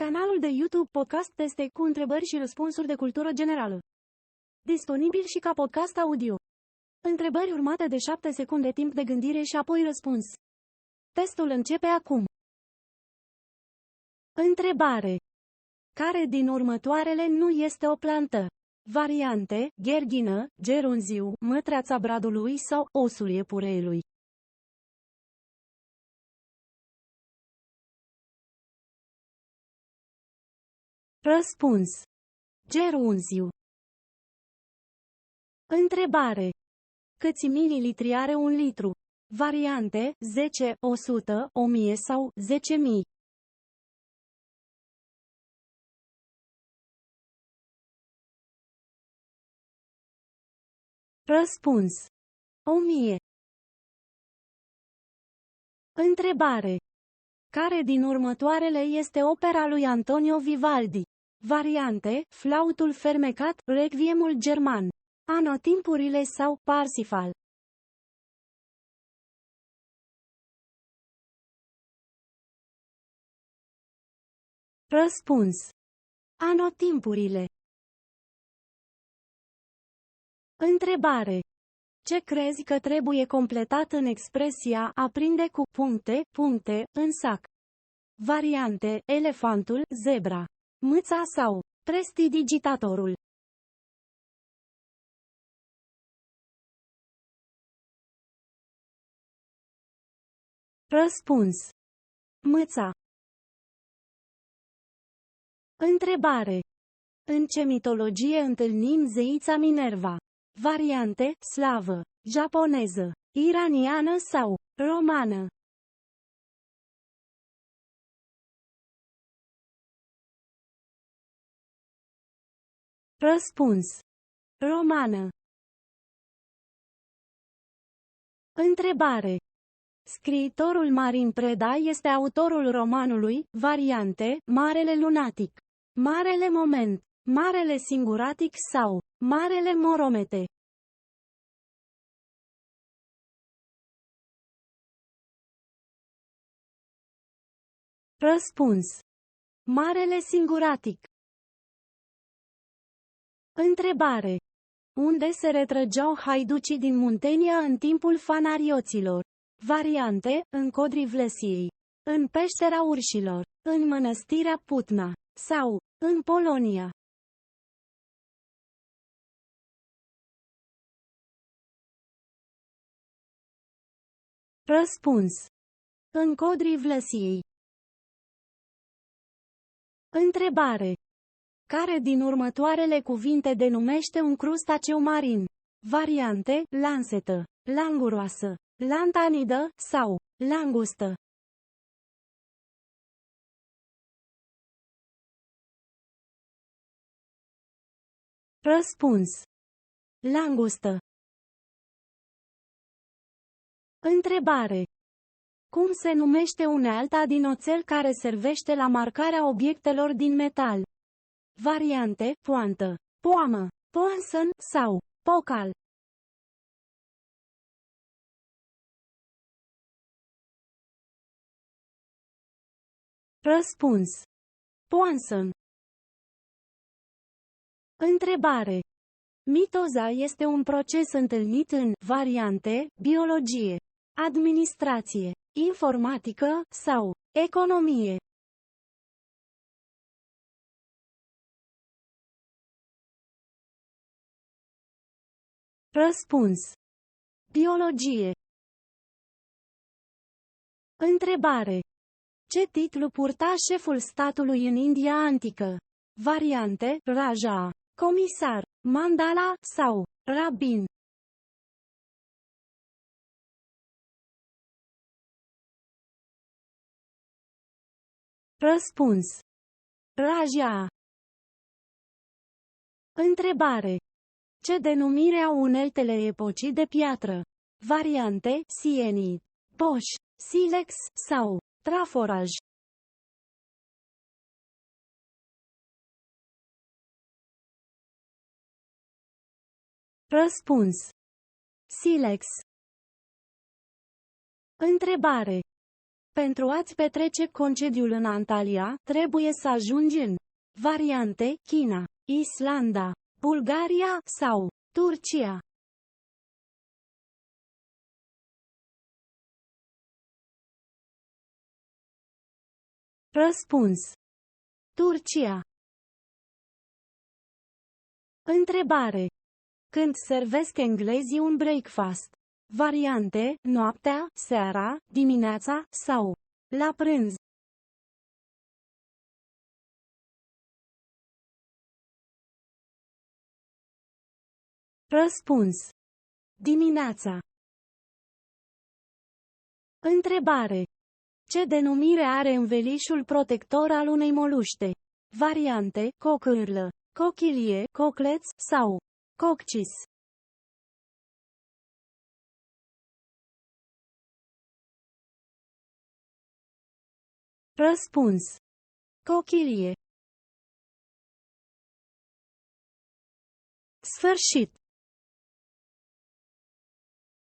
Canalul de YouTube Podcast Teste cu întrebări și răspunsuri de cultură generală. Disponibil și ca podcast audio. Întrebări urmate de 7 secunde timp de gândire și apoi răspuns. Testul începe acum. Întrebare. Care din următoarele nu este o plantă? Variante: gherghină, gerunziu, mătreața bradului sau osul iepureelui. Răspuns: gerunziu. Întrebare. Câți mililitri are un litru? Variante: 10, 100, 1000 sau 10.000. Răspuns: 1000. Întrebare. Care din următoarele este opera lui Antonio Vivaldi? Variante: Flautul fermecat, Requiemul german, Anotimpurile sau Parsifal. Răspuns: Anotimpurile. Întrebare. Ce crezi că trebuie completat în expresia aprinde cu puncte în sac? Variante: elefantul, zebra, mâța sau prestidigitatorul. Răspuns: mâța. Întrebare. În ce mitologie întâlnim zeița Minerva? Variante: slavă, japoneză, iraniană sau romană. Răspuns: romană. Întrebare. Scriitorul Marin Preda este autorul romanului, variante: Marele lunatic, Marele moment, Marele singuratic sau Marele moromete. Răspuns: Marele singuratic. Întrebare. Unde se retrăgeau haiducii din Muntenia în timpul fanarioților? Variante: în Codrii Vlesiei, în Peștera Urșilor, în Mănăstirea Putna sau în Polonia. Răspuns: în Codrii Vlesiei. Întrebare. Care din următoarele cuvinte denumește un crustaceu marin? Variante: lansetă, languroasă, lantanidă sau langustă. Răspuns: langustă. Întrebare. Cum se numește unealta din oțel care servește la marcarea obiectelor din metal? Variante: poantă, poamă, poanson sau pocal. Răspuns: poanson. Întrebare. Mitoza este un proces întâlnit în variante: biologie, administrație, informatică sau economie. Răspuns: biologie. Întrebare. Ce titlu purta șeful statului în India antică? Variante: Raja, comisar, mandala sau rabin. Răspuns: Raja. Întrebare. Ce denumire au uneltele epocii de piatră? Variante: sienit, boș, silex sau traforaj. Răspuns: silex. Întrebare. Pentru a-ți petrece concediul în Antalya, trebuie să ajungi în variante, China, Islanda, Bulgaria sau Turcia. Răspuns. Turcia. Întrebare. Când servesc englezii un breakfast? Variante, noaptea, seara, dimineața sau la prânz. Răspuns. Dimineața. Întrebare. Ce denumire are învelișul protector al unei moluște? Variante, cocârlă, cochilie, cocleț sau coccis. Răspuns. Cochilie. Sfârșit.